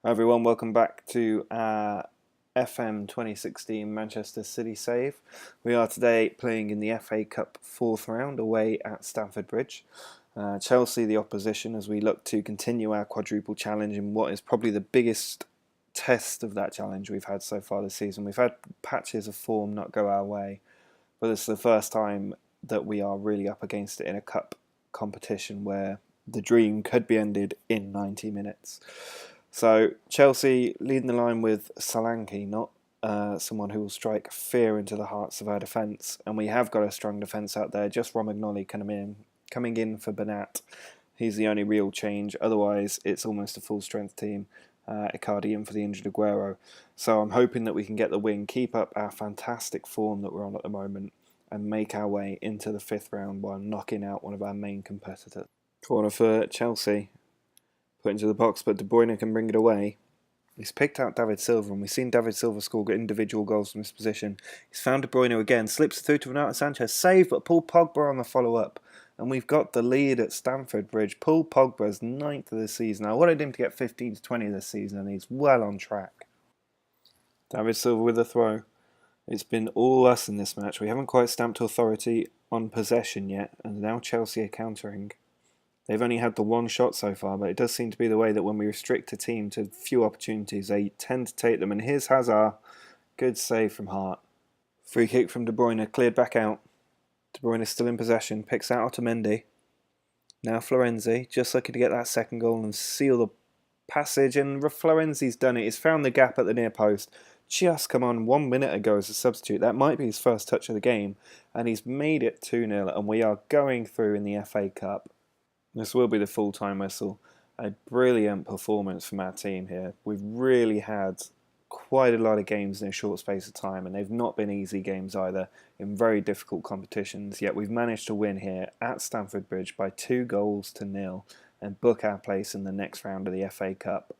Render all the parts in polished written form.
Hi everyone, welcome back to our FM16 Manchester City save. We are today playing in the FA Cup fourth round away at Stamford Bridge. Chelsea the opposition as we look to continue our quadruple challenge in what is probably the biggest test of that challenge we've had so far this season. We've had patches of form not go our way, but this is the first time that we are really up against it in a cup competition where the dream could be ended in 90 minutes. So Chelsea leading the line with Solanke, not someone who will strike fear into the hearts of our defence. And we have got a strong defence out there. Just Romagnoli coming in for Bernat. He's the only real change. Otherwise, it's almost a full strength team. Icardi in for the injured Aguero. So I'm hoping that we can get the win, keep up our fantastic form that we're on at the moment, and make our way into the fifth round while knocking out one of our main competitors. Corner for Chelsea. Put into the box, but De Bruyne can bring it away. He's picked out David Silva, and we've seen David Silva score individual goals from this position. He's found De Bruyne again, slips through to Renato Sanchez, save, but Paul Pogba on the follow-up. And we've got the lead at Stamford Bridge. Paul Pogba's 9th of the season. I wanted him to get 15 to 20 this season, and he's well on track. David Silva with the throw. It's been all us in this match. We haven't quite stamped authority on possession yet, and now Chelsea are countering. They've only had the one shot so far, but it does seem to be the way that when we restrict a team to few opportunities, they tend to take them. And here's Hazard. Good save from Hart. Free kick from De Bruyne, cleared back out. De Bruyne is still in possession, picks out Otamendi. Now Florenzi, just looking to get that second goal and seal the passage. And Florenzi's done it. He's found the gap at the near post. Just come on 1 minute ago as a substitute. That might be his first touch of the game. And he's made it 2-0, and we are going through in the FA Cup. This will be the full-time whistle. A brilliant performance from our team here. We've really had quite a lot of games in a short space of time, and they've not been easy games either in very difficult competitions, yet we've managed to win here at Stamford Bridge by 2-0 and book our place in the next round of the FA Cup.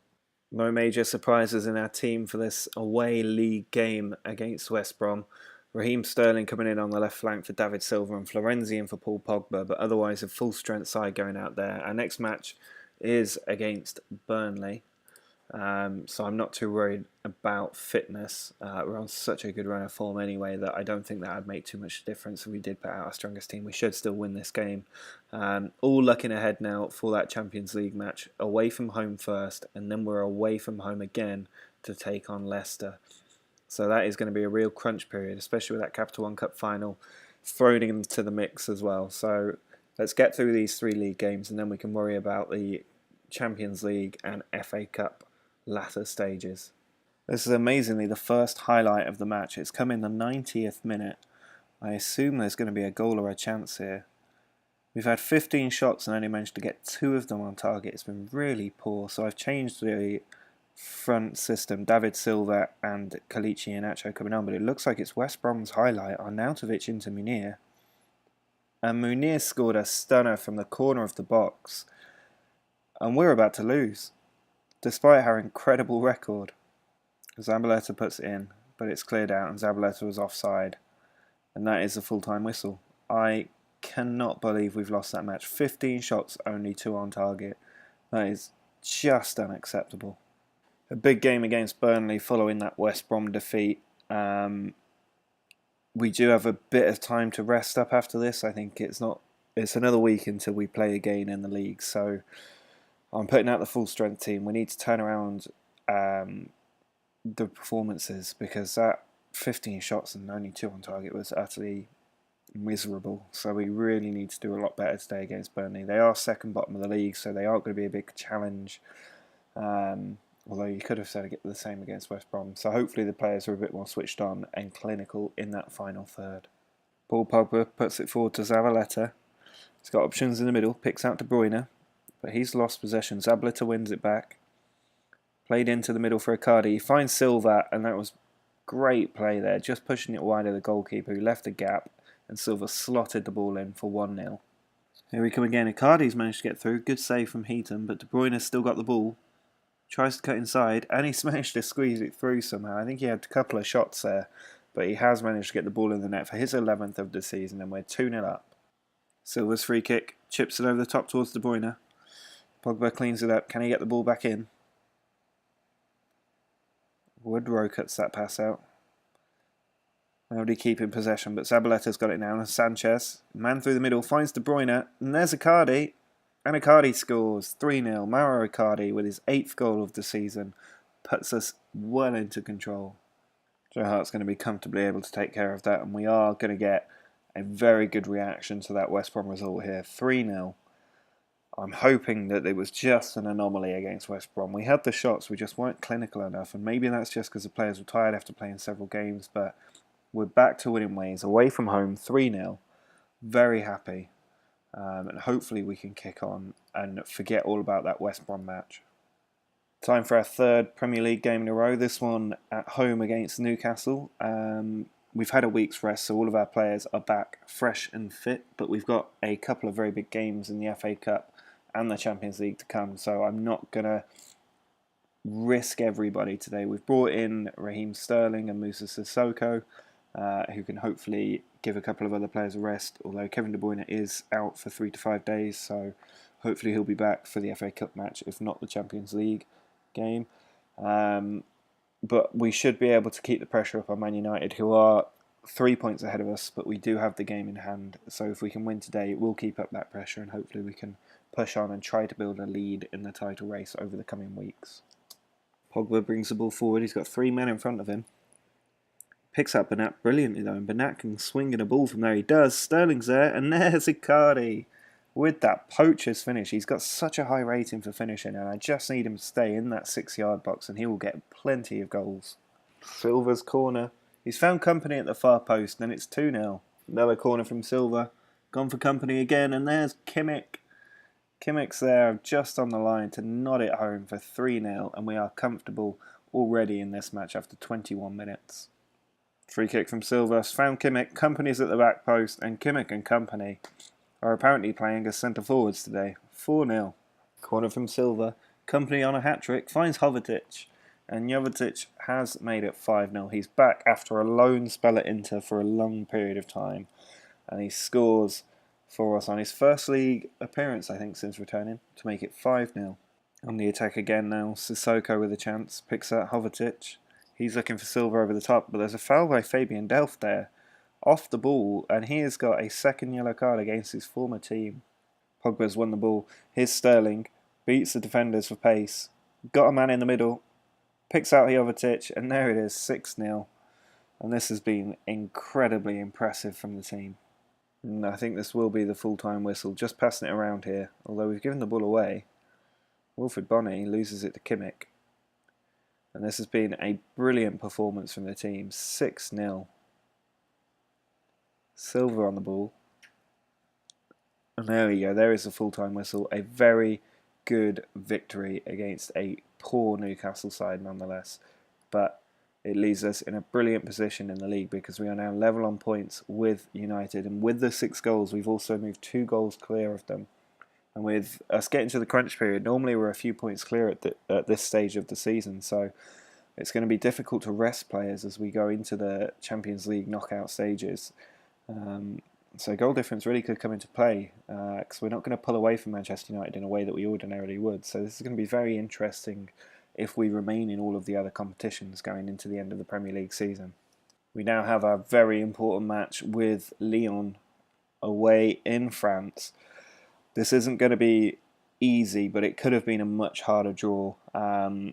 No major surprises in our team for this away league game against West Brom. Raheem Sterling coming in on the left flank for David Silva and Florenzi in for Paul Pogba, but otherwise a full strength side going out there. Our next match is against Burnley, so I'm not too worried about fitness. We're on such a good run of form anyway that I don't think that would make too much difference if we did put out our strongest team. We should still win this game. All looking ahead now for that Champions League match, away from home first, and then we're away from home again to take on Leicester. So that is going to be a real crunch period, especially with that Capital One Cup final thrown into the mix as well. So let's get through these 3 league games and then we can worry about the Champions League and FA Cup latter stages. This is amazingly the first highlight of the match. It's come in the 90th minute. I assume there's going to be a goal or a chance here. We've had 15 shots and only managed to get 2 of them on target. It's been really poor, so I've changed the front system. David Silva and Kalichi and Nacho coming on, but it looks like it's West Brom's highlight. Arnautovic into Munir, and Munir scored a stunner from the corner of the box, and we're about to lose despite our incredible record. Zabaleta puts it in, but it's cleared out and Zabaleta was offside, and that is a full-time whistle. I cannot believe we've lost that match. 15 shots, only 2 on target. That is just unacceptable. A big game against Burnley following that West Brom defeat. We do have a bit of time to rest up after this. I think it's another week until we play again in the league. So I'm putting out the full strength team. We need to turn around the performances because that 15 shots and only 2 on target was utterly miserable. So we really need to do a lot better today against Burnley. They are second bottom of the league, so they aren't going to be a big challenge. Although you could have said the same against West Brom. So hopefully the players are a bit more switched on and clinical in that final third. Paul Pogba puts it forward to Zabaleta. He's got options in the middle, picks out De Bruyne, but he's lost possession. Zabaleta wins it back. Played into the middle for Icardi. He finds Silva, and that was great play there, just pushing it wide of the goalkeeper who left a gap, and Silva slotted the ball in for 1-0. Here we come again. Icardi's managed to get through. Good save from Heaton, but De Bruyne's still got the ball. Tries to cut inside, and he's managed to squeeze it through somehow. I think he had a couple of shots there, but he has managed to get the ball in the net for his 11th of the season, and we're 2-0 up. Silva's free kick, chips it over the top towards De Bruyne. Pogba cleans it up. Can he get the ball back in? Woodrow cuts that pass out. Nobody keeping possession, but Zabaleta's got it now. And Sanchez, man through the middle, finds De Bruyne, and there's Icardi. And Icardi scores 3-0. Mauro Icardi, with his 8th goal of the season, puts us well into control. Joe Hart's going to be comfortably able to take care of that, and we are going to get a very good reaction to that West Brom result here. 3-0. I'm hoping that it was just an anomaly against West Brom. We had the shots, we just weren't clinical enough, and maybe that's just because the players were tired after playing several games, but we're back to winning ways, away from home, 3-0. Very happy. And hopefully we can kick on and forget all about that West Brom match. Time for our 3rd Premier League game in a row. This one at home against Newcastle. We've had a week's rest, so all of our players are back fresh and fit, but we've got a couple of very big games in the FA Cup and the Champions League to come, so I'm not going to risk everybody today. We've brought in Raheem Sterling and Moussa Sissoko, who can hopefully give a couple of other players a rest, although Kevin De Bruyne is out for 3 to 5 days, so hopefully he'll be back for the FA Cup match, if not the Champions League game. But we should be able to keep the pressure up on Man United, who are 3 points ahead of us, but we do have the game in hand, so if we can win today, we'll keep up that pressure, and hopefully we can push on and try to build a lead in the title race over the coming weeks. Pogba brings the ball forward, he's got 3 men in front of him. Picks up Bernat brilliantly though, and Bernat can swing in a ball from there. He does. Sterling's there, and there's Icardi with that poacher's finish. He's got such a high rating for finishing, and I just need him to stay in that 6-yard box, and he will get plenty of goals. Silva's corner. He's found company at the far post, and it's 2-0. Another corner from Silva. Gone for company again, and there's Kimmich. Kimmich's there, just on the line to nod it home for 3-0, and we are comfortable already in this match after 21 minutes. Free kick from Silva, found Kimmich, Company's at the back post, and Kimmich and Company are apparently playing as centre forwards today. 4-0. Corner from Silva, Company on a hat-trick, finds Jovetic, and Jovetic has made it 5-0. He's back after a loan spell at Inter for a long period of time, and he scores for us on his first league appearance, I think, since returning, to make it 5-0. On the attack again now, Sissoko with a chance, picks out Jovetic. He's looking for Silva over the top, but there's a foul by Fabian Delph there, off the ball, and he has got a 2nd yellow card against his former team. Pogba's won the ball. Here's Sterling, beats the defenders for pace, got a man in the middle, picks out Jovetic, and there it is, 6-0. And this has been incredibly impressive from the team. And I think this will be the full-time whistle, just passing it around here, although we've given the ball away. Wilfried Bony loses it to Kimmich. And this has been a brilliant performance from the team. 6-0. Silva on the ball. And there we go. There is the full-time whistle. A very good victory against a poor Newcastle side nonetheless. But it leaves us in a brilliant position in the league because we are now level on points with United. And with the 6 goals, we've also moved 2 goals clear of them. And with us getting to the crunch period, normally we're a few points clear at this stage of the season. So it's going to be difficult to rest players as we go into the Champions League knockout stages. So goal difference really could come into play because we're not going to pull away from Manchester United in a way that we ordinarily would. So this is going to be very interesting if we remain in all of the other competitions going into the end of the Premier League season. We now have our very important match with Lyon away in France. This isn't going to be easy, but it could have been a much harder draw. Aguero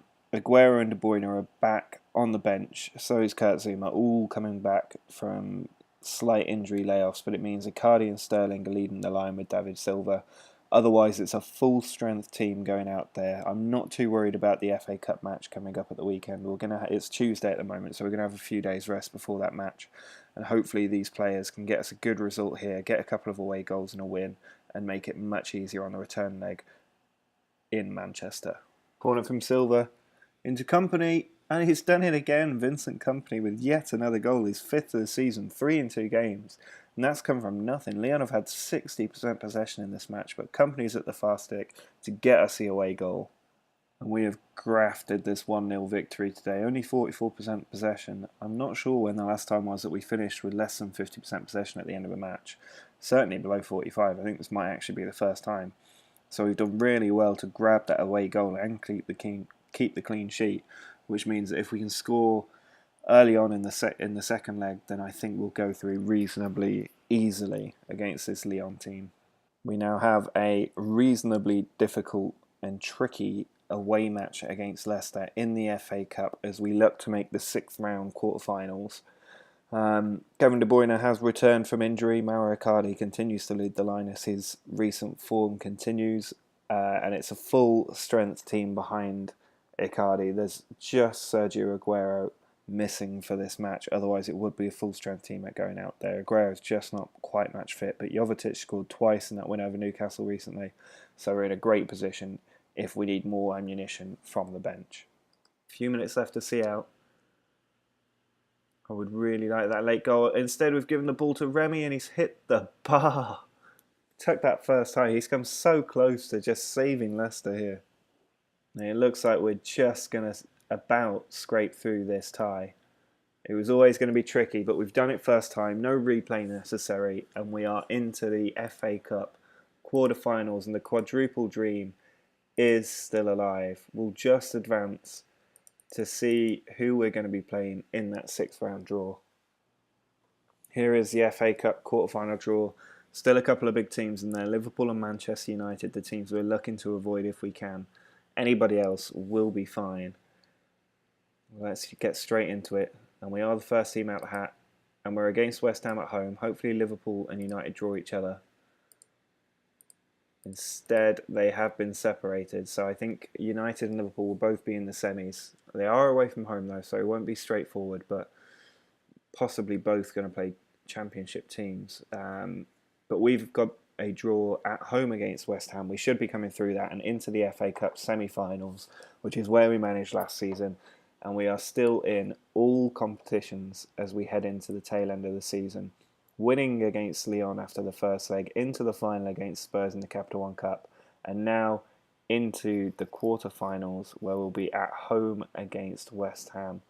and De Bruyne are back on the bench. So is Kurt Zuma, all coming back from slight injury layoffs, but it means Icardi and Sterling are leading the line with David Silva. Otherwise, it's a full-strength team going out there. I'm not too worried about the FA Cup match coming up at the weekend. It's Tuesday at the moment, so we're going to have a few days rest before that match. And hopefully these players can get us a good result here, get a couple of away goals and a win, and make it much easier on the return leg in Manchester. Corner from Silva into Company, and he's done it again. Vincent Company with yet another goal, his 5th of the season, 3 in 2 games. And that's come from nothing. Lyon have had 60% possession in this match, but Company's at the far stick to get us the away goal. And we have grafted this 1-0 victory today. Only 44% possession. I'm not sure when the last time was that we finished with less than 50% possession at the end of a match. Certainly below 45. I think this might actually be the first time. So we've done really well to grab that away goal and keep keep the clean sheet, which means that if we can score early on in the second leg, then I think we'll go through reasonably easily against this Lyon team. We now have a reasonably difficult and tricky away match against Leicester in the FA Cup as we look to make the 6th round quarterfinals. Kevin De Bruyne has returned from injury. Mauro Icardi continues to lead the line as his recent form continues, and it's a full-strength team behind Icardi. There's just Sergio Aguero missing for this match, otherwise it would be a full-strength team going out there. Aguero's just not quite match fit, but Jovetic scored twice in that win over Newcastle recently, so we're in a great position if we need more ammunition from the bench. A few minutes left to see out. I would really like that late goal. Instead, we've given the ball to Remy and he's hit the bar. Took that first high. He's come so close to just saving Leicester here. And it looks like we're just going to about scrape through this tie. It was always going to be tricky, but we've done it first time. No replay necessary. And we are into the FA Cup quarterfinals, and the quadruple dream is still alive. We'll just advance to see who we're going to be playing in that 6th round draw. Here is the FA Cup quarterfinal draw. Still a couple of big teams in there. Liverpool and Manchester United, the teams we're looking to avoid if we can. Anybody else will be fine. Let's get straight into it. And we are the first team out the hat. And we're against West Ham at home. Hopefully Liverpool and United draw each other. Instead, they have been separated. So I think United and Liverpool will both be in the semis. They are away from home though, so it won't be straightforward, but possibly both going to play championship teams. But we've got a draw at home against West Ham. We should be coming through that and into the FA Cup semi-finals, which is where we managed last season. And we are still in all competitions as we head into the tail end of the season. Winning against Lyon after the first leg, into the final against Spurs in the Capital One Cup, and now into the quarterfinals where we'll be at home against West Ham.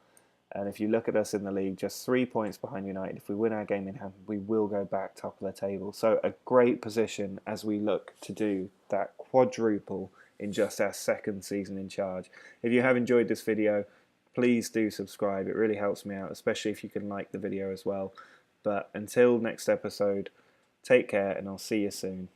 And if you look at us in the league, just 3 points behind United. If we win our game in hand, we will go back top of the table. So a great position as we look to do that quadruple in just our 2nd season in charge. If you have enjoyed this video, please do subscribe. It really helps me out, especially if you can like the video as well. But until next episode, take care and I'll see you soon.